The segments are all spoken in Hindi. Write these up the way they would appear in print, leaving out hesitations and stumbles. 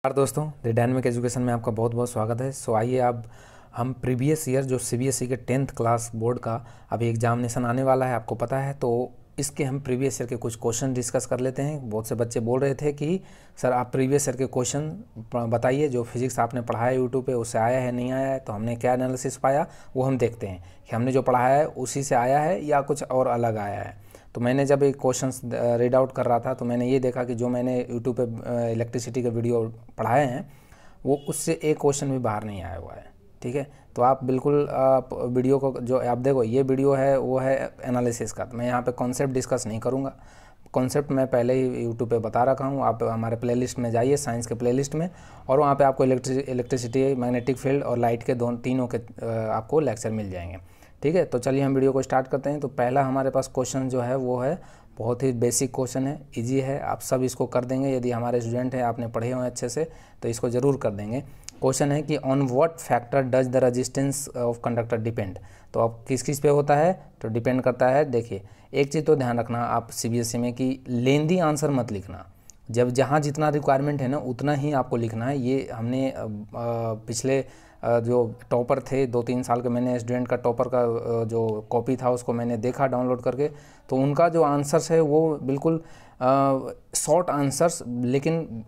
नमस्कार दोस्तों, द डायनेमिक एजुकेशन में आपका बहुत बहुत स्वागत है। सो आइए अब हम प्रीवियस ईयर जो सीबीएसई के 10th क्लास बोर्ड का अभी एग्जामिनेशन आने वाला है, आपको पता है, तो इसके हम प्रीवियस ईयर के कुछ क्वेश्चन डिस्कस कर लेते हैं। बहुत से बच्चे बोल रहे थे कि सर आप प्रीवियस ईयर के क्वेश्चन बताइए, जो फिजिक्स आपने पढ़ाया है यूट्यूब पे उससे आया है नहीं आया है। तो हमने क्या एनालिसिस पाया वो हम देखते हैं कि हमने जो पढ़ाया है उसी से आया है या कुछ और अलग आया है। तो मैंने जब एक क्वेश्चंस रीड आउट कर रहा था तो मैंने ये देखा कि जो मैंने यूट्यूब पे इलेक्ट्रिसिटी के वीडियो पढ़ाए हैं वो उससे एक क्वेश्चन भी बाहर नहीं आया हुआ है। ठीक है, तो आप बिल्कुल आप वीडियो को जो आप देखो, ये वीडियो है वो है एनालिसिस का। मैं यहाँ पे कॉन्सेप्ट डिस्कस नहीं करूँगा, कॉन्सेप्ट मैं पहले ही यूट्यूब पे बता रखा हूँ। आप हमारे प्लेलिस्ट में जाइए, साइंस के प्लेलिस्ट में, और वहाँ पे आपको इलेक्ट्रिसिटी, मैग्नेटिक फील्ड और लाइट के तीनों के आपको लेक्चर मिल जाएंगे। ठीक है, तो चलिए हम वीडियो को स्टार्ट करते हैं। तो पहला हमारे पास क्वेश्चन जो है वो है बहुत ही बेसिक क्वेश्चन है, इजी है, आप सब इसको कर देंगे। यदि हमारे स्टूडेंट हैं, आपने पढ़े हुए अच्छे से, तो इसको ज़रूर कर देंगे। क्वेश्चन है कि on what factor does the resistance of conductor depend. तो अब किस किस पे होता है, तो डिपेंड करता है। देखिए, एक चीज़ तो ध्यान रखना आप सीबीएसई में कि लेंदी आंसर मत लिखना। जब जहाँ जितना रिक्वायरमेंट है ना उतना ही आपको लिखना है। ये हमने पिछले जो टॉपर थे 2-3 साल के, मैंने स्टूडेंट का टॉपर का जो कॉपी था उसको मैंने देखा डाउनलोड करके, तो उनका जो आंसर्स है वो बिल्कुल शॉर्ट आंसर्स, लेकिन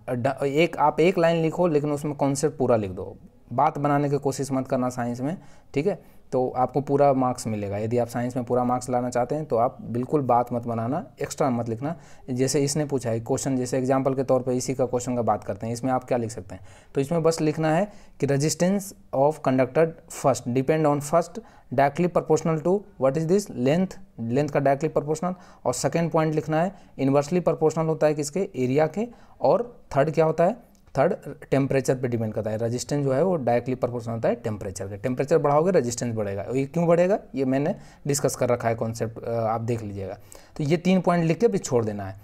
आप एक लाइन लिखो लेकिन उसमें कॉन्सेप्ट पूरा लिख दो। बात बनाने की कोशिश मत करना साइंस में, ठीक है, तो आपको पूरा मार्क्स मिलेगा। यदि आप साइंस में पूरा मार्क्स लाना चाहते हैं तो आप बिल्कुल बात मत बनाना, एक्स्ट्रा मत लिखना। जैसे इसने पूछा है क्वेश्चन, जैसे एग्जांपल के तौर पे इसी का क्वेश्चन का बात करते हैं, इसमें आप क्या लिख सकते हैं, तो इसमें बस लिखना है कि resistance of conductor first depend on first directly proportional to what is this length का डायरेक्टली प्रोपोर्शनल, और सेकेंड पॉइंट लिखना है इन्वर्सली प्रोपोर्शनल होता है किसके, एरिया के, और थर्ड क्या होता है, थर्ड टेम्परेचर पे डिपेंड करता है। रेजिस्टेंस जो है वो डायरेक्टली प्रोपोर्शनल होता है टेम्परेचर के। टेम्परेचर बढ़ाओगे रेजिस्टेंस बढ़ेगा। ये क्यों बढ़ेगा ये मैंने डिस्कस कर रखा है कॉन्सेप्ट, आप देख लीजिएगा। तो ये 3 पॉइंट लिख के भी छोड़ देना है।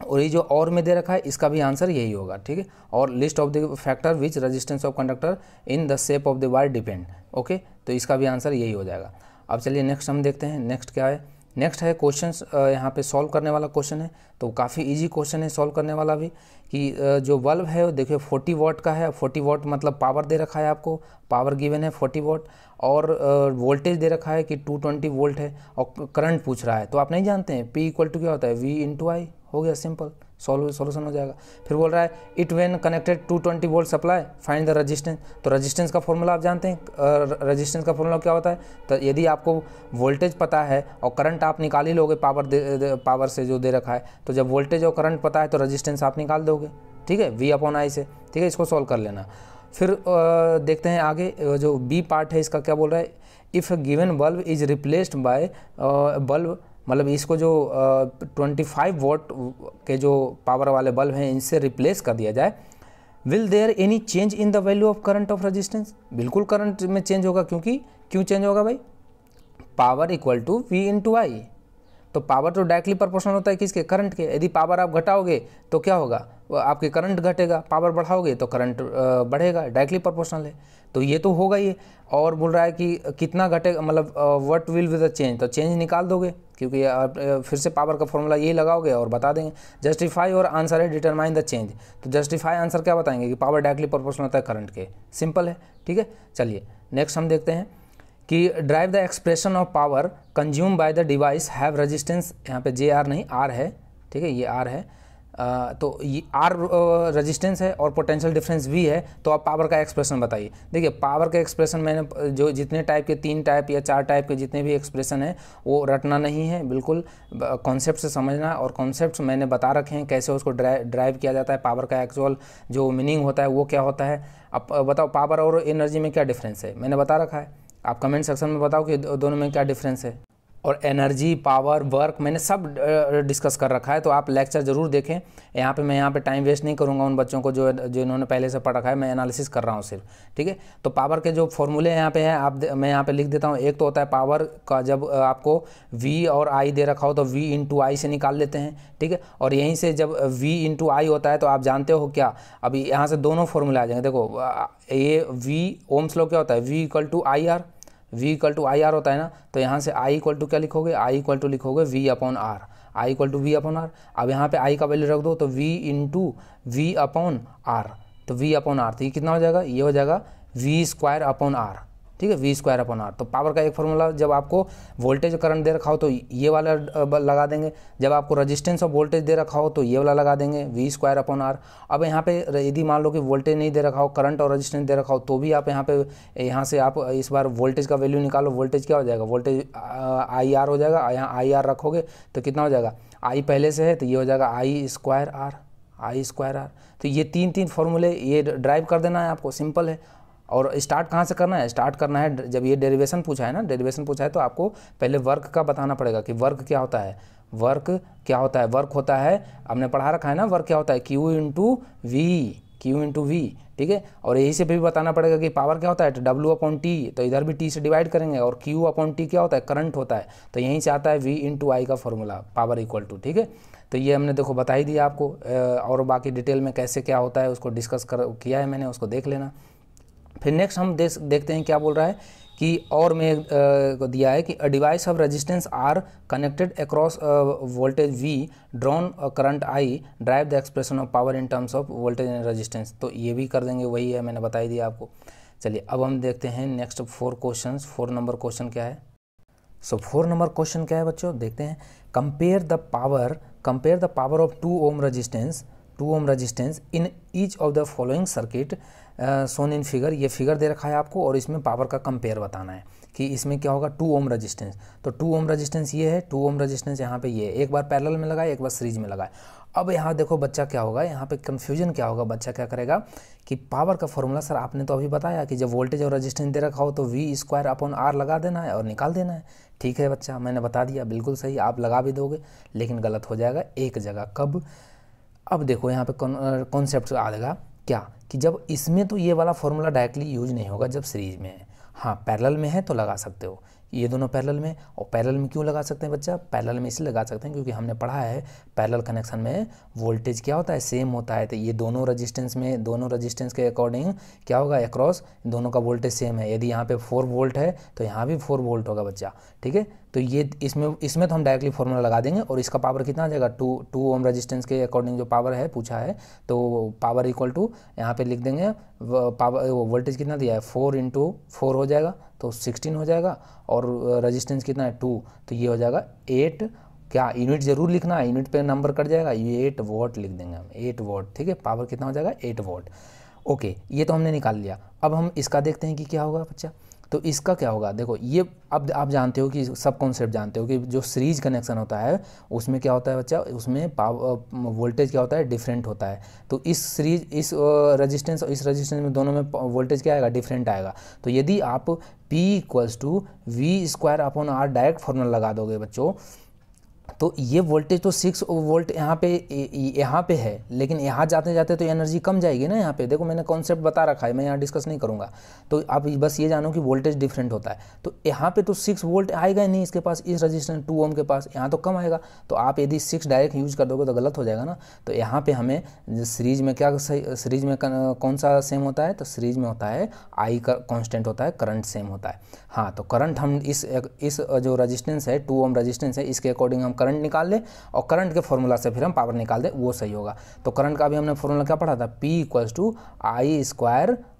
और ये जो और में दे रखा है इसका भी आंसर यही होगा। ठीक है, और list of the factor which resistance of conductor in the shape of the wire depend. Okay, तो इसका भी आंसर यही हो जाएगा। अब चलिए नेक्स्ट हम देखते हैं। नेक्स्ट क्या है, नेक्स्ट है क्वेश्चंस यहाँ पे सॉल्व करने वाला क्वेश्चन है। तो काफ़ी इजी क्वेश्चन है सॉल्व करने वाला भी, कि जो बल्ब है वो देखिए 40 वाट का है। 40 वाट मतलब पावर दे रखा है, आपको पावर गिवन है 40 वाट, और वोल्टेज दे रखा है कि 220 वोल्ट है, और करंट पूछ रहा है। तो आप नहीं जानते हैं P इक्वल टू क्या होता है, V इंटू आई, हो गया सिंपल, सॉल्यूशन हो जाएगा। फिर बोल रहा है it when connected 220 volt supply find the resistance. तो रेजिस्टेंस का फॉर्मूला आप जानते हैं, रेजिस्टेंस का फॉर्मूला क्या होता है। तो यदि आपको वोल्टेज पता है और करंट आप निकाल ही लोगे पावर से जो दे रखा है, तो जब वोल्टेज और करंट पता है तो रेजिस्टेंस आप निकाल दोगे। ठीक है, V/I से। ठीक है, इसको सॉल्व कर लेना। फिर देखते हैं आगे, जो बी पार्ट है इसका क्या बोल रहा है, if given bulb is replaced by bulb, मतलब इसको जो 25 वोल्ट के जो पावर वाले बल्ब हैं इनसे रिप्लेस कर दिया जाए, will there any change in the value of current of resistance. बिल्कुल करंट में चेंज होगा, क्योंकि क्यों चेंज होगा भाई, power equal to V into I. तो पावर तो डायरेक्टली प्रोपोर्शनल होता है किसके, करंट के। यदि पावर आप घटाओगे तो क्या होगा, आपके करंट घटेगा, पावर बढ़ाओगे तो करंट बढ़ेगा, डायरेक्टली प्रोपोर्शनल है। तो ये तो होगा ही। और बोल रहा है कि कितना घटेगा, मतलब what will be the change, तो चेंज निकाल दोगे, क्योंकि आप फिर से पावर का फॉर्मूला यही लगाओगे और बता देंगे। जस्टिफाई और आंसर है डिटरमाइन द चेंज। तो जस्टिफाई आंसर क्या बताएंगे कि पावर डायरेक्टली प्रोपोर्शनल होता है करंट के, सिंपल है। ठीक है, चलिए नेक्स्ट हम देखते हैं कि drive the expression of power consume by the device have resistance, यहाँ पे JR नहीं R है। ठीक है, ये R है, तो ये R रेजिस्टेंस है और पोटेंशियल डिफरेंस V है। तो आप पावर का एक्सप्रेशन बताइए। देखिए पावर का एक्सप्रेशन मैंने जो जितने टाइप के 3 टाइप या 4 टाइप के जितने भी एक्सप्रेशन है वो रटना नहीं है, बिल्कुल कॉन्सेप्ट से समझना। और कॉन्सेप्ट्स मैंने बता रखे हैं कैसे उसको ड्राइव किया जाता है, पावर का एक्चुअल जो मीनिंग होता है वो क्या होता है। अब बताओ पावर और एनर्जी में क्या डिफरेंस है, मैंने बता रखा है। आप कमेंट सेक्शन में बताओ कि दोनों में क्या डिफरेंस है। और एनर्जी, पावर, वर्क मैंने सब डिस्कस कर रखा है, तो आप लेक्चर ज़रूर देखें। मैं यहाँ पे टाइम वेस्ट नहीं करूँगा उन बच्चों को जो इन्होंने पहले से पढ़ रखा है, मैं एनालिसिस कर रहा हूँ सिर्फ। ठीक है, तो पावर के जो फॉर्मूले यहाँ पे हैं मैं यहाँ पे लिख देता हूँ। एक तो होता है पावर का, जब आपको V और I दे रखा हो तो V इंटू आई से निकाल लेते हैं। ठीक है, और यहीं से जब V इंटू आई होता है तो आप जानते हो क्या, अभी यहाँ से दोनों फॉर्मूले आ जाएंगे। देखो ये V ओम्स लॉ क्या होता है, V equal to IR, V equal to IR होता है ना, तो यहाँ से I इक्वल टू क्या लिखोगे, I इक्वल टू लिखोगे V/R, I equal to V/R। अब यहाँ पे I का वैल्यू रख दो तो V इंटू V/R, तो V अपॉन आर, तो ये कितना हो जाएगा, ये हो जाएगा V स्क्वायर अपॉन आर, ठीक है, V स्क्वायर अपॉन आर। तो पावर का एक फॉर्मूला, जब आपको वोल्टेज करंट दे रखा हो तो ये वाला लगा देंगे, जब आपको रेजिस्टेंस और वोल्टेज दे रखा हो तो ये वाला लगा देंगे, V स्क्वायर अपॉन आर। अब यहाँ पे यदि मान लो कि वोल्टेज नहीं दे रखा हो, करंट और रेजिस्टेंस दे रखा हो, तो भी आप यहाँ से आप इस बार वोल्टेज का वैल्यू निकालो। वोल्टेज क्या हो जाएगा, वोल्टेज IR हो जाएगा, यहाँ IR रखोगे तो कितना हो जाएगा, I पहले से है तो ये हो जाएगा I स्क्वायर आर। तो ये तीन फॉर्मूले ये ड्राइव कर देना है आपको, सिंपल है। और स्टार्ट कहाँ से करना है, स्टार्ट करना है जब ये डेरिवेशन पूछा है ना, डेरिवेशन पूछा है तो आपको पहले वर्क का बताना पड़ेगा कि वर्क क्या होता है। वर्क होता है, हमने पढ़ा रखा है ना, वर्क क्या होता है, Q इंटू वी, ठीक है। और यही से भी बताना पड़ेगा कि पावर क्या होता है, W/T, तो इधर भी T से डिवाइड करेंगे, और Q/T क्या होता है, करंट होता है, तो यहीं से आता है V इंटू आई का फॉर्मूला, पावर इक्वल टू, ठीक है। तो ये हमने देखो बता ही दिया आपको, और बाकी डिटेल में कैसे क्या होता है उसको डिस्कस किया है मैंने, उसको देख लेना। फिर नेक्स्ट हम देखते हैं क्या बोल रहा है कि और में दिया है कि a device of resistance R connected across voltage V drawn current I drive the expression of power in terms of voltage and resistance. तो ये भी कर देंगे, वही है मैंने बता ही दिया आपको। चलिए अब हम देखते हैं नेक्स्ट 4 नंबर क्वेश्चन क्या है। 4 नंबर क्वेश्चन क्या है बच्चों, देखते हैं। Compare the power of 2 ohm resistance in each of the following circuit Son in figure. ये फिगर दे रखा है आपको और इसमें पावर का कंपेयर बताना है कि इसमें क्या होगा, 2 ओम रेजिस्टेंस। तो 2 ओम रेजिस्टेंस ये है, 2 ओम रेजिस्टेंस यहाँ पे ये एक बार पैरेलल में लगाए, एक बार सीरीज में लगाए। अब यहाँ देखो बच्चा क्या होगा, यहाँ पे कन्फ्यूजन क्या होगा, बच्चा क्या करेगा कि पावर का फॉर्मूला सर आपने तो अभी बताया कि जब वोल्टेज और रेजिस्टेंस दे रखा हो तो V स्क्वायर अपॉन आर लगा देना है और निकाल देना है। ठीक है बच्चा, मैंने बता दिया, बिल्कुल सही, आप लगा भी दोगे, लेकिन गलत हो जाएगा एक जगह। कब, अब देखो यहाँ पे कॉन्सेप्ट आ जाएगा क्या कि जब इसमें तो ये वाला फॉर्मूला डायरेक्टली यूज नहीं होगा जब सीरीज में है। हाँ पैरेलल में है तो लगा सकते हो, ये दोनों पैरेलल में। और पैरेलल में क्यों लगा सकते हैं बच्चा, पैरेलल में इसलिए लगा सकते हैं क्योंकि हमने पढ़ा है पैरेलल कनेक्शन में वोल्टेज क्या होता है, सेम होता है। तो ये दोनों रेजिस्टेंस के अकॉर्डिंग क्या होगा, अक्रॉस दोनों का वोल्टेज सेम है। यदि यहाँ पे 4 वोल्ट है तो यहाँ भी 4 वोल्ट होगा बच्चा, ठीक है। तो ये इसमें तो हम डायरेक्टली फॉर्मूला लगा देंगे और इसका पावर कितना आ जाएगा, 2 ओम रेजिस्टेंस के अकॉर्डिंग जो पावर है पूछा है, तो पावर इक्वल टू यहाँ पे लिख देंगे, पावर वोल्टेज कितना दिया है 4 इंटू 4 हो जाएगा तो 16 हो जाएगा, और रेजिस्टेंस कितना है 2, तो ये हो जाएगा 8। क्या यूनिट जरूर लिखना है, यूनिट पे नंबर कट जाएगा, ये 8 वॉट लिख देंगे हम, 8 वॉट, ठीक है। पावर कितना हो जाएगा 8 वॉट। ओके, ये तो हमने निकाल लिया। अब हम इसका देखते हैं कि क्या होगा बच्चा। तो इसका क्या होगा, देखो ये अब आप जानते हो कि सब कॉन्सेप्ट जानते हो कि जो सीरीज कनेक्शन होता है उसमें क्या होता है बच्चा, उसमें वोल्टेज क्या होता है, डिफरेंट होता है। तो इस रेजिस्टेंस और इस रेजिस्टेंस में दोनों में वोल्टेज क्या आएगा, डिफरेंट आएगा। तो यदि आप P = V square upon R direct formula लगा दोगे बच्चों, तो ये वोल्टेज तो 6 वोल्ट यहाँ पे है, लेकिन यहाँ जाते जाते तो एनर्जी कम जाएगी ना। यहाँ पे देखो मैंने कॉन्सेप्ट बता रखा है, मैं यहाँ डिस्कस नहीं करूँगा। तो आप बस ये जानो कि वोल्टेज डिफरेंट होता है। तो यहाँ पे तो 6 वोल्ट आएगा ही नहीं इसके पास, इस रजिस्टेंस 2 ओम के पास, यहाँ तो कम आएगा। तो आप यदि 6 डायरेक्ट यूज कर दोगे तो गलत हो जाएगा ना। तो यहाँ पे हमें सीरीज में क्या, सीरीज में कौन सा सेम होता है, तो सीरीज में होता है आई का कॉन्स्टेंट होता है, करंट सेम होता है। हाँ, तो करंट हम इस जो रजिस्टेंस है 2 ओम रजिस्टेंस है, इसके अकॉर्डिंग हम करंट निकाल लें और करंट के फॉर्मूला से फिर हम पावर निकाल दें, वो सही होगा। तो करंट का भी हमने फॉर्मूला क्या पढ़ा था, P =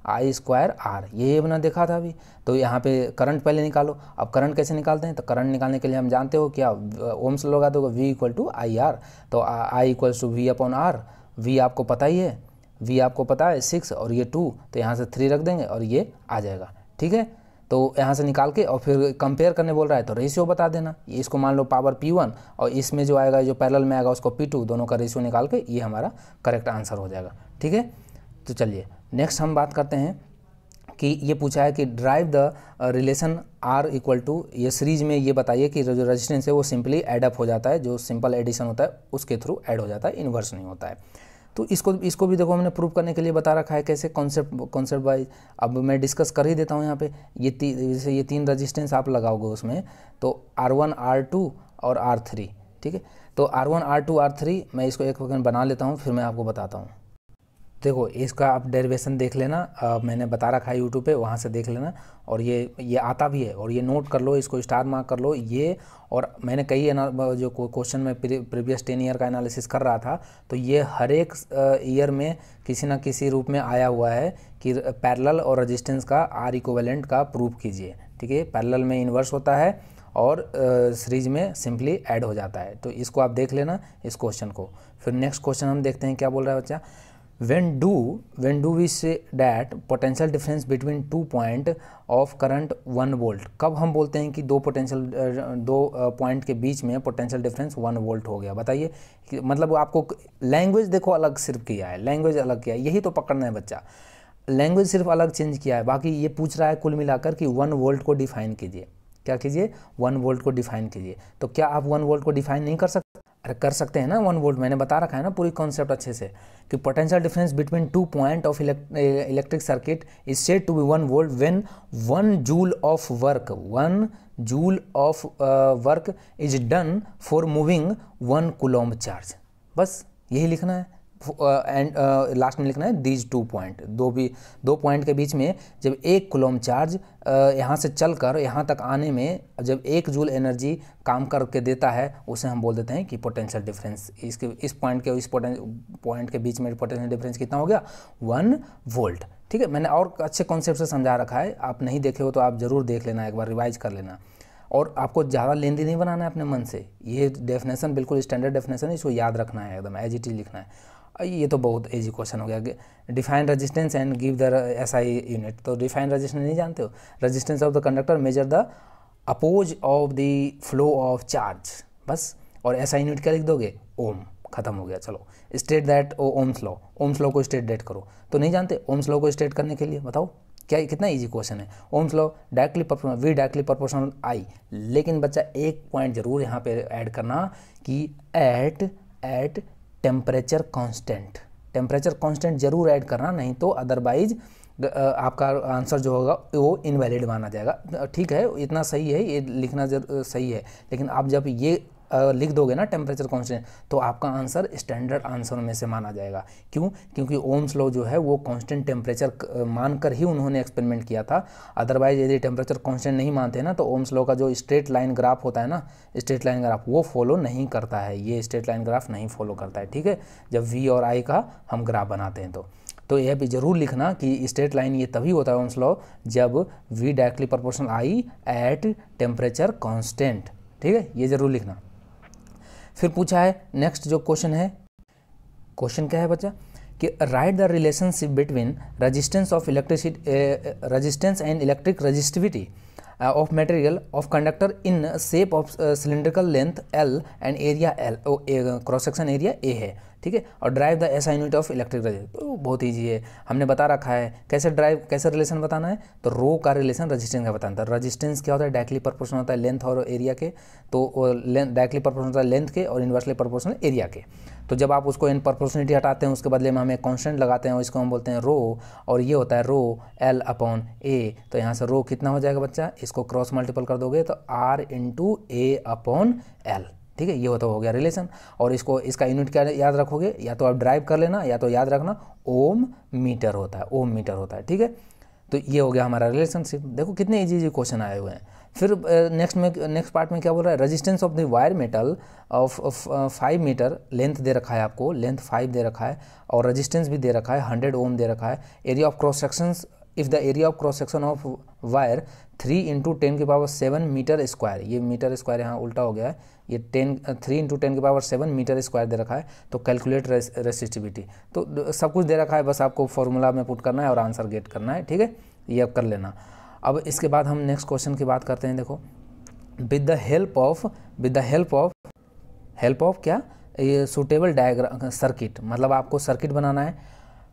I स्क्वायर आर, ये बना देखा था अभी। तो यहाँ पे करंट पहले निकालो। अब करंट कैसे निकालते हैं, तो करंट निकालने के लिए हम जानते हो क्या, ओम्स लगा दोगे, V = IR, तो I = V upon R. V आपको पता ही है, V आपको पता है 6 और ये 2, तो यहाँ से 3 रख देंगे और ये आ जाएगा, ठीक है। तो यहाँ से निकाल के और फिर कंपेयर करने बोल रहा है तो रेशियो बता देना। इसको मान लो पावर P1 और इसमें जो आएगा, जो पैरेलल में आएगा उसको P2, दोनों का रेशियो निकाल के ये हमारा करेक्ट आंसर हो जाएगा, ठीक है। तो चलिए नेक्स्ट हम बात करते हैं कि ये पूछा है कि ड्राइव द रिलेशन R = ये सीरीज में ये बताइए कि जो रेजिस्टेंस है वो सिंपली एड अप हो जाता है, जो सिंपल एडिशन होता है उसके थ्रू ऐड हो जाता है, इन्वर्स नहीं होता है। तो इसको भी देखो हमने प्रूव करने के लिए बता रखा है कैसे, कॉन्सेप्ट वाइज। अब मैं डिस्कस कर ही देता हूँ यहाँ पे। ये 3 रजिस्टेंस आप लगाओगे उसमें, तो R1 R2 और R3, ठीक है। तो R1 R2 R3 मैं इसको एक वक्त बना लेता हूँ, फिर मैं आपको बताता हूँ। देखो इसका आप डेरिवेशन देख लेना, मैंने बता रखा है यूट्यूब पे, वहाँ से देख लेना। और ये आता भी है, और ये नोट कर लो, इसको स्टार मार्क कर लो ये। और मैंने कई जो क्वेश्चन में प्रीवियस 10 ईयर का एनालिसिस कर रहा था, तो ये हर एक ईयर में किसी ना किसी रूप में आया हुआ है कि पैरेलल और रेजिस्टेंस का आर इक्विवेलेंट का प्रूफ कीजिए। ठीक है, पैरेलल में इन्वर्स होता है और सीरीज में सिंपली ऐड हो जाता है। तो इसको आप देख लेना इस क्वेश्चन को। फिर नेक्स्ट क्वेश्चन हम देखते हैं क्या बोल रहा है बच्चा। when do we say that potential difference between 2 point of current 1 volt, कब हम बोलते हैं कि दो पॉइंट के बीच में पोटेंशियल डिफरेंस 1 वोल्ट हो गया? बताइए। मतलब आपको लैंग्वेज देखो अलग सिर्फ किया है, लैंग्वेज अलग किया है, यही तो पकड़ना है बच्चा। लैंग्वेज सिर्फ अलग चेंज किया है, बाकी ये पूछ रहा है कुल मिलाकर कि 1 वोल्ट को डिफाइन कीजिए। क्या कीजिए? 1 वोल्ट को डिफाइन कीजिए। तो क्या आप 1 वोल्ट को डिफाइन नहीं कर सकते? अरे कर सकते हैं ना 1 वोल्ट, मैंने बता रखा है ना पूरी कॉन्सेप्ट अच्छे से कि potential difference between 2 point of electric circuit is said to be 1 volt when 1 joule of work is done for moving 1 coulomb charge. बस यही लिखना है। एंड लास्ट में लिखना है दीज 2 पॉइंट, दो पॉइंट के बीच में जब 1 कूलम्ब चार्ज यहाँ से चलकर यहाँ तक आने में जब 1 जूल एनर्जी काम करके देता है, उसे हम बोल देते हैं कि पोटेंशियल डिफरेंस। इस पॉइंट के इस पॉइंट के बीच में पोटेंशियल डिफरेंस कितना हो गया? 1 वोल्ट। ठीक है, मैंने और अच्छे कॉन्सेप्ट से समझा रखा है, आप नहीं देखे हो तो आप ज़रूर देख लेना, एक बार रिवाइज कर लेना। और आपको ज़्यादा लेंदी नहीं बनाना है अपने मन से, ये डेफिनेशन बिल्कुल स्टैंडर्ड डेफिनेशन है, इसको याद रखना है, एकदम एज इट इज लिखना है। ये तो बहुत इजी क्वेश्चन हो गया। Define resistance and give the SI unit. तो डिफाइन रेजिस्टेंस नहीं जानते हो? Resistance of the conductor measure the oppose of the flow of charge, बस। और एसआई यूनिट क्या लिख दोगे? ओम। खत्म हो गया। चलो state that Ohm's law, Ohm's law को स्टेट डेट करो। तो नहीं जानते ओम्स लॉ को स्टेट करने के लिए? बताओ क्या, कितना इजी क्वेश्चन है। Ohms law directly proportional, V directly proportional I. लेकिन बच्चा एक पॉइंट जरूर यहाँ पे ऐड करना कि eight temperature constant, temperature constant जरूर ऐड करना, नहीं तो अदरवाइज आपका आंसर जो होगा वो इनवैलिड माना जाएगा। ठीक है, इतना सही है, ये लिखना सही है, लेकिन आप जब ये लिख दोगे ना टेम्परेचर कांस्टेंट, तो आपका आंसर स्टैंडर्ड आंसर में से माना जाएगा। क्यों? क्योंकि ओम्स लॉ जो है वो कांस्टेंट टेम्परेचर मानकर ही उन्होंने एक्सपेरिमेंट किया था। अदरवाइज यदि टेम्परेचर कांस्टेंट नहीं मानते ना, तो ओम्स लॉ का जो स्ट्रेट लाइन ग्राफ होता है ना, स्ट्रेट लाइन ग्राफ, वो फॉलो नहीं करता है। ये स्ट्रेट लाइन ग्राफ नहीं फॉलो करता है। ठीक है, जब वी और आई का हम ग्राफ बनाते हैं तो यह भी जरूर लिखना कि स्ट्रेट लाइन ये तभी होता है ओम्स लॉ जब V directly proportional I at temperature constant. ठीक है, ये जरूर लिखना। फिर पूछा है नेक्स्ट जो क्वेश्चन है, क्वेश्चन क्या है बच्चा कि right the relationship between resistance of resistance and electric resistivity of material of conductor in shape of cylindrical length L and area L, cross section area A है। ठीक है, और drive the SI unit of electric resistance. तो बहुत ईजी है, हमने बता रखा है कैसे रिलेशन बताना है। तो रो का रिलेशन रेजिस्टेंस का बताना था। रेजिस्टेंस क्या होता है? डायरेक्टली प्रोपोर्शनल होता है लेंथ और एरिया के, तो डायरेक्टली प्रोपोर्शनल होता है लेंथ के और इन्वर्सली प्रोपोर्शनल एरिया के। तो जब आप उसको इन प्रोपोर्शनलिटी हटाते हैं, उसके बदले में हम एक कांस्टेंट लगाते हैं और इसको हम बोलते हैं रो, और ये होता है रो L अपॉन A। तो यहाँ से रो कितना हो जाएगा बच्चा? इसको क्रॉस मल्टीपल कर दोगे तो R into A upon L। ठीक है, ये होता हो गया रिलेशन। और इसका यूनिट क्या याद रखोगे? या तो आप ड्राइव कर लेना, या तो याद रखना ओम मीटर होता है, ओम मीटर होता है। ठीक है, तो ये हो गया हमारा रिलेशनशिप। देखो कितने इजी क्वेश्चन आए हुए हैं। फिर नेक्स्ट पार्ट में क्या बोल रहा है? Resistance of the wire metal of 5 meter, length दे रखा है आपको, लेंथ 5 दे रखा है, और रेजिस्टेंस भी दे रखा है 100 ओम दे रखा है। Area of cross sections, if the area of cross section of wire 3 × 10⁻7 metre square, ये मीटर स्क्वायर यहाँ उल्टा हो गया है, ये 3 × 10⁻7 मीटर स्क्वायर दे रखा है। तो कैलकुलेट रेसिस्टिविटी, तो सब कुछ दे रखा है, बस आपको फॉर्मूला में पुट करना है और आंसर गेट करना है। ठीक है, ये अब कर लेना। अब इसके बाद हम नेक्स्ट क्वेश्चन की बात करते हैं। देखो, विद द हेल्प ऑफ क्या, ये सुटेबल डायग्राम सर्किट, मतलब आपको सर्किट बनाना है।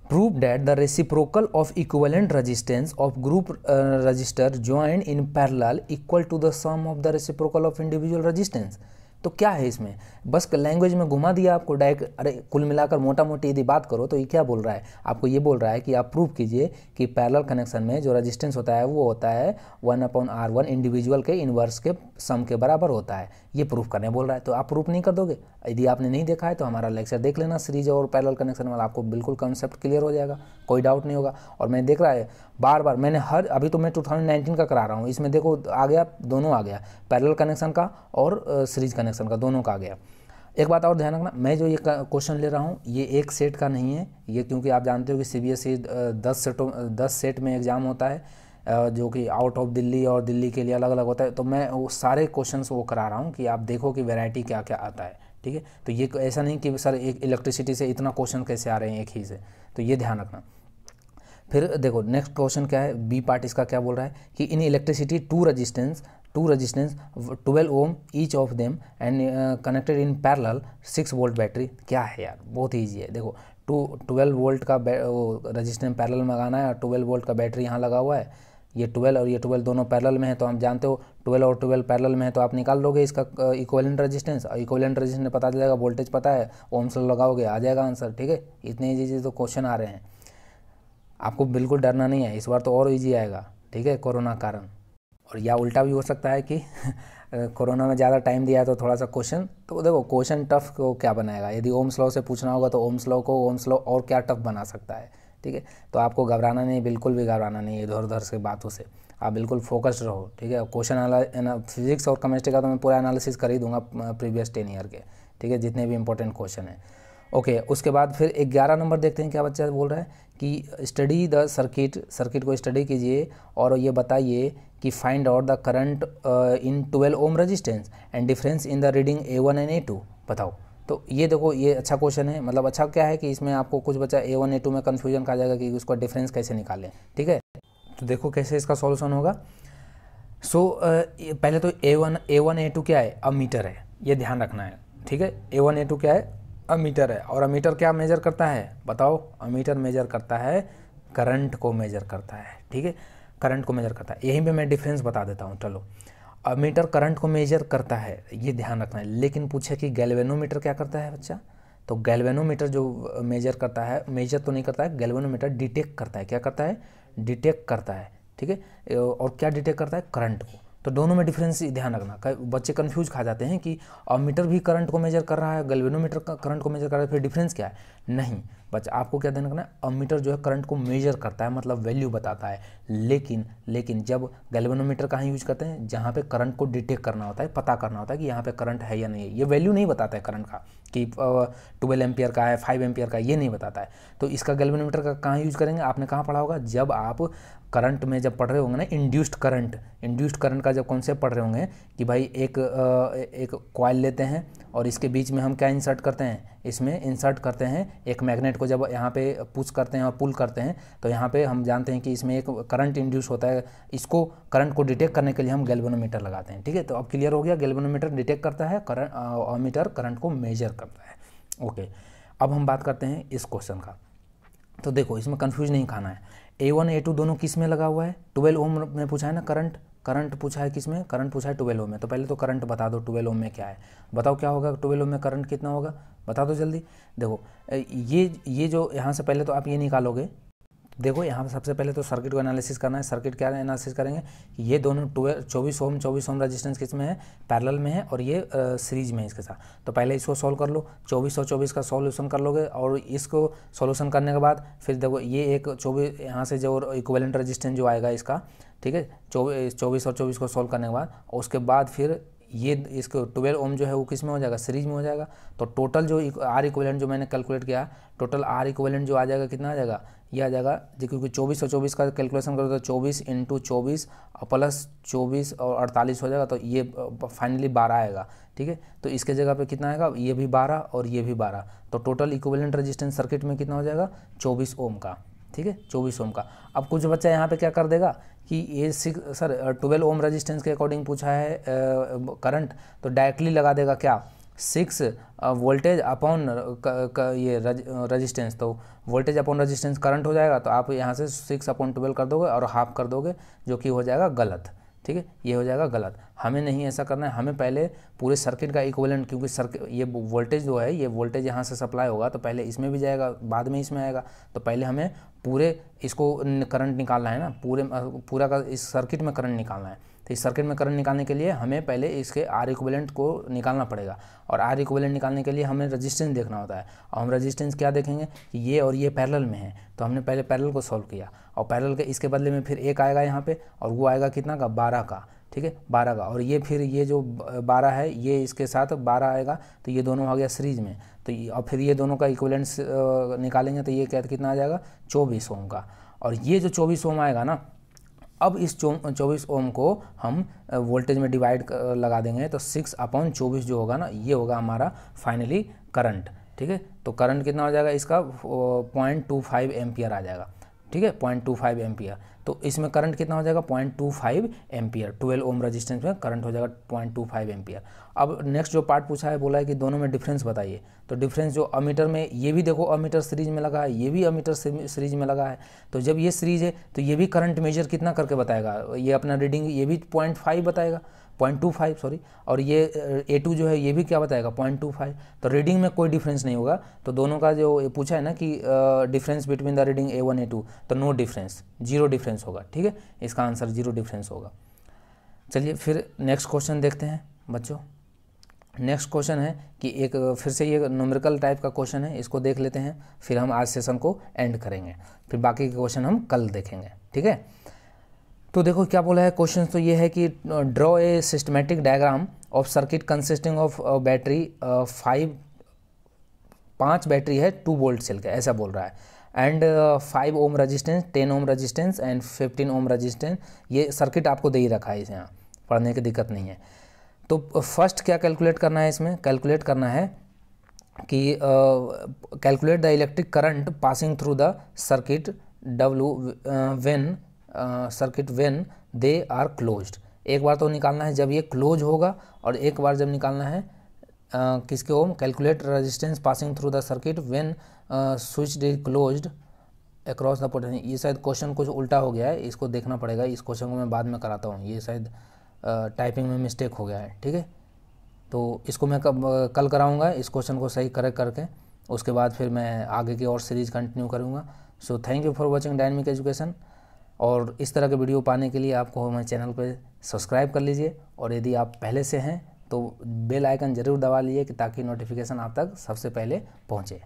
Prove that the reciprocal of equivalent resistance of group resistor joined in parallel equal to the sum of the reciprocal of individual resistance. तो क्या है इसमें, बस लैंग्वेज में घुमा दिया आपको डायरेक्ट। अरे कुल मिलाकर मोटा मोटी यदि बात करो तो ये क्या बोल रहा है आपको, ये बोल रहा है कि आप प्रूव कीजिए कि पैरेलल कनेक्शन में जो रेजिस्टेंस होता है वो होता है 1/R1 इंडिविजुअल के इन्वर्स के सम के बराबर होता है, ये प्रूफ करने बोल रहा है। तो आप प्रूफ नहीं कर दोगे? यदि आपने नहीं देखा है तो हमारा लेक्चर देख लेना सीरीज और पैरेलल कनेक्शन वाला, आपको बिल्कुल कॉन्सेप्ट क्लियर हो जाएगा, कोई डाउट नहीं होगा। और मैं देख रहा है बार बार मैंने अभी तो मैं 2019 का करा रहा हूँ, इसमें देखो आ गया, दोनों आ गया, पैरेलल कनेक्शन का और सीरीज कनेक्शन का, दोनों का आ गया। एक बात और ध्यान रखना, मैं जो ये क्वेश्चन ले रहा हूँ ये एक सेट का नहीं है, ये क्योंकि आप जानते हो कि CBSE 10 सेट में एग्ज़ाम होता है, जो कि आउट ऑफ दिल्ली और दिल्ली के लिए अलग अलग होता है। तो मैं वो सारे क्वेश्चंस वो करा रहा हूँ कि आप देखो कि वैरायटी क्या क्या आता है, ठीक है। तो ये ऐसा नहीं कि सर एक इलेक्ट्रिसिटी से इतना क्वेश्चन कैसे आ रहे हैं एक ही से, तो ये ध्यान रखना। फिर देखो नेक्स्ट क्वेश्चन क्या है, बी पार्ट इसका क्या बोल रहा है कि in electricity two resistance 12 ohm each of them and connected in parallel 6 volt battery. क्या है यार, बहुत ईजी है। देखो 12 वोल्ट का रेजिस्टेंस पैरेलल में लगाना है और 12 वोल्ट का बैटरी यहाँ लगा हुआ है, ये 12 और ये 12 दोनों पैरेलल में है। तो हम जानते हो 12 और 12 पैरेलल में है, तो आप निकाल लोगे इसका इक्विवेलेंट रेजिस्टेंस, और इक्विवेलेंट रेजिस्टेंस पता चलेगा, वोल्टेज पता है, ओम्स लॉ लगाओगे आ जाएगा आंसर, ठीक है। इतने ईजी तो क्वेश्चन आ रहे हैं, आपको बिल्कुल डरना नहीं है, इस बार तो और ईजी आएगा, ठीक है, कोरोना कारण। और या उल्टा भी हो सकता है कि कोरोना में ज़्यादा टाइम दिया है तो थोड़ा सा क्वेश्चन, तो देखो क्वेश्चन टफ को क्या बनाएगा, यदि ओम्स लॉ से पूछना होगा तो ओम्स लॉ और क्या टफ बना सकता है, ठीक है। तो आपको घबराना नहीं, बिल्कुल भी घबराना नहीं है इधर उधर से बातों से, आप बिल्कुल फोकस्ड रहो, ठीक है। क्वेश्चन फिजिक्स और केमिस्ट्री का तो मैं पूरा एनालिसिस कर ही दूंगा प्रीवियस 10 ईयर के, ठीक है, जितने भी इंपॉर्टेंट क्वेश्चन हैं। ओके, उसके बाद फिर 11 नंबर देखते हैं क्या बच्चा बोल रहा है कि स्टडी द सर्किट को स्टडी कीजिए और ये बताइए कि find out the current in 12 ohm resistance and difference in the reading A1 and A2 बताओ। तो ये देखो ये अच्छा क्वेश्चन है, मतलब अच्छा क्या है कि इसमें आपको कुछ बच्चा A1 A2 में कन्फ्यूजन का जाएगा कि उसका डिफरेंस कैसे निकालें, ठीक है। तो देखो कैसे इसका सॉल्यूशन होगा। पहले तो A1 A2 क्या है, अमीटर है, ये ध्यान रखना है, ठीक है। A1 A2 क्या है, अमीटर है। और अमीटर क्या मेजर करता है बताओ, अमीटर मेजर करता है करंट को मेजर करता है, ठीक है, करंट को मेजर करता है। यहीं पे मैं डिफरेंस बता देता हूँ, चलो। अमीटर करंट को मेजर करता है, ये ध्यान रखना है। लेकिन पूछे कि गैल्वेनोमीटर क्या करता है बच्चा, तो गैल्वेनोमीटर जो मेजर करता है, मेजर तो नहीं करता है, गैल्वेनोमीटर डिटेक्ट करता है। क्या करता है, डिटेक्ट करता है, ठीक है। और क्या डिटेक्ट करता है, करंट को। तो दोनों में डिफरेंस ध्यान रखना, बच्चे कंफ्यूज खा जाते हैं कि अमीटर भी करंट को मेजर कर रहा है, गैल्वेनोमीटर का करंट को मेजर कर रहा है, फिर डिफरेंस क्या है। नहीं बच्चा, आपको क्या ध्यान रखना है, अमीटर जो है करंट को मेजर करता है, मतलब वैल्यू बताता है। लेकिन जब गैल्वेनोमीटर कहाँ यूज करते हैं, जहाँ पे करंट को डिटेक्ट करना होता है, पता करना होता है कि यहाँ पे करंट है या नहीं है। ये वैल्यू नहीं बताता है करंट का कि 12 एम्पियर का है, 5 एम्पियर का, ये नहीं बताता है। तो इसका गैल्वेनोमीटर का कहाँ यूज करेंगे, आपने कहाँ पढ़ा होगा, जब आप करंट में जब पढ़ रहे होंगे ना, इंड्यूस्ड करंट का जब कॉन्सेप्ट पढ़ रहे होंगे कि भाई एक कॉइल लेते हैं और इसके बीच में हम क्या इंसर्ट करते हैं, इसमें इंसर्ट करते हैं एक मैग्नेट को, जब यहाँ पे पुश करते हैं और पुल करते हैं तो यहाँ पे हम जानते हैं कि इसमें एक करंट इंड्यूस होता है। इसको करंट को डिटेक्ट करने के लिए हम गैल्वेनोमीटर लगाते हैं, ठीक है। तो अब क्लियर हो गया, गैल्वेनोमीटर डिटेक्ट करता है, अमीटर करंट को मेजर करता है। ओके, अब हम बात करते हैं इस क्वेश्चन का। तो देखो इसमें कंफ्यूज नहीं खाना है, A1 A2 दोनों किस में लगा हुआ है, 12 ओम में पूछा है ना, करंट पूछा है किस में, करंट पूछा है 12 ओम में। तो पहले तो करंट बता दो 12 ओम में क्या है, बताओ क्या होगा 12 ओम में करंट कितना होगा, बता दो जल्दी। देखो ये जो यहाँ से पहले तो आप ये निकालोगे, देखो यहाँ सबसे पहले तो सर्किट को एनालिसिस करना है। सर्किट क्या एनालिसिस करेंगे कि ये दोनों 24 ओम रेजिस्टेंस किस में है, पैरेलल में है, और ये सीरीज में है इसके साथ। तो पहले इसको सॉल्व कर लो, 24 और 24 का सॉल्यूशन कर लोगे, और इसको सॉल्यूशन करने के बाद फिर देखो ये एक 24 यहाँ से जो इक्विवेलेंट रेजिस्टेंस जो आएगा इसका, ठीक है, 24 और 24 को सॉल्व करने के बाद, और उसके बाद फिर ये इसको 12 ओम जो है वो किस में हो जाएगा, सीरीज में हो जाएगा। तो टोटल जो आर इक्विवेलेंट जो मैंने कैलकुलेट किया, टोटल आर इक्विवेलेंट जो आ जाएगा कितना आ जाएगा, ये आ जाएगा, क्योंकि 24 और 24 का कैलकुलेशन करो तो 24 × 24 प्लस 24 और 48 हो जाएगा, तो ये फाइनली 12 आएगा, ठीक है। तो इसके जगह पे कितना आएगा, ये भी 12 और ये भी 12, तो टोटल इक्विवेलेंट रेजिस्टेंस सर्किट में कितना हो जाएगा, 24 ओम का, ठीक है, 24 ओम का। अब कुछ बच्चा यहाँ पे क्या कर देगा कि ये 12 ओम रेजिस्टेंस के अकॉर्डिंग पूछा है करंट, तो डायरेक्टली लगा देगा क्या, 6 वोल्टेज अपॉन ये रेजिस्टेंस, तो वोल्टेज अपॉन रेजिस्टेंस करंट हो जाएगा। तो आप यहाँ से 6/12 कर दोगे और हाफ कर दोगे, जो कि हो जाएगा गलत, ठीक है, ये हो जाएगा गलत। हमें नहीं ऐसा करना है, हमें पहले पूरे सर्किट का इक्विवेलेंट, क्योंकि सर्किट ये वोल्टेज जो है, ये वोल्टेज यहाँ से सप्लाई होगा तो पहले इसमें भी जाएगा, बाद में इसमें आएगा, तो पहले हमें पूरे इसको करंट निकालना है ना, पूरा का इस सर्किट में करंट निकालना है। तो इस सर्किट में करंट निकालने के लिए हमें पहले इसके आर इक्विवेलेंट को निकालना पड़ेगा, और आर इक्विवेलेंट निकालने के लिए हमें रेजिस्टेंस देखना होता है। और हम रेजिस्टेंस क्या देखेंगे कि ये और ये पैरेलल में है, तो हमने पहले पैरेलल को सॉल्व किया, और पैरेलल के इसके बदले में फिर एक आएगा यहाँ पे, और वो आएगा कितना का, 12 का, ठीक है, 12 का। और ये फिर ये जो 12 है ये इसके साथ 12 आएगा, तो ये दोनों आ गया सीरीज में, तो और फिर ये दोनों का इक्विवेलेंस निकालेंगे तो ये कितना आ जाएगा, 24 ओम का। और ये जो 24 ओम आएगा ना, अब इस 24 ओम को हम वोल्टेज में डिवाइड लगा देंगे, तो 6/24 जो होगा ना, ये होगा हमारा फाइनली करंट, ठीक है। तो करंट कितना हो जाएगा इसका, 0.25 एम्पियर आ जाएगा, ठीक है, 0.25 एम्पियर। तो इसमें करंट कितना हो जाएगा, 0.25 एम्पियर। 12 ओम रेजिस्टेंस में करंट हो जाएगा 0.25 एम्पियर। अब नेक्स्ट जो पार्ट पूछा है, बोला है कि दोनों में डिफरेंस बताइए। तो डिफरेंस जो अमीटर में, ये भी देखो अमीटर सीरीज में लगा है, ये भी अमीटर सीरीज में लगा है, तो जब ये सीरीज है तो ये भी करंट मेजर कितना करके बताएगा, ये अपना रीडिंग ये भी 0.5 बताएगा, 0.25 सॉरी, और ये A2 जो है ये भी क्या बताएगा, 0.25। तो रीडिंग में कोई डिफरेंस नहीं होगा। तो दोनों का जो पूछा है ना कि difference between the reading A1 A2, तो नो डिफरेंस, जीरो डिफरेंस होगा, ठीक है, इसका आंसर जीरो डिफरेंस होगा। चलिए फिर नेक्स्ट क्वेश्चन देखते हैं बच्चों। नेक्स्ट क्वेश्चन है कि एक फिर से ये न्यूमेरिकल टाइप का क्वेश्चन है, इसको देख लेते हैं, फिर हम आज सेशन को एंड करेंगे, फिर बाकी के क्वेश्चन हम कल देखेंगे, ठीक है। तो देखो क्या बोला है क्वेश्चन, तो ये है कि draw a systematic diagram of circuit consisting of battery 5 battery है 2 वोल्ट सेल का, ऐसा बोल रहा है, and 5 ohm resistance, 10 ohm resistance and 15 ohm resistance. ये सर्किट आपको दे ही रखा है, इसे यहाँ पढ़ने की दिक्कत नहीं है। तो फर्स्ट क्या कैलकुलेट करना है, इसमें कैलकुलेट करना है कि calculate the electric current passing through the circuit W when circuit when they are closed. एक बार तो निकालना है जब ये क्लोज होगा, और एक बार जब निकालना है किसके ohm, calculate resistance passing through the circuit when switch is closed across the potential. ये शायद क्वेश्चन कुछ उल्टा हो गया है, इसको देखना पड़ेगा, इस क्वेश्चन को मैं बाद में कराता हूँ, ये शायद टाइपिंग में मिस्टेक हो गया है, ठीक है। तो इसको मैं कल कराऊंगा, इस क्वेश्चन को सही करेक्ट करके, उसके बाद फिर मैं आगे की और सीरीज़ कंटिन्यू करूँगा। So thank you for watching dynamic education, और इस तरह के वीडियो पाने के लिए आपको हमारे चैनल पर सब्सक्राइब कर लीजिए, और यदि आप पहले से हैं तो बेल आइकन ज़रूर दबा लीजिए कि ताकि नोटिफिकेशन आप तक सबसे पहले पहुँचे।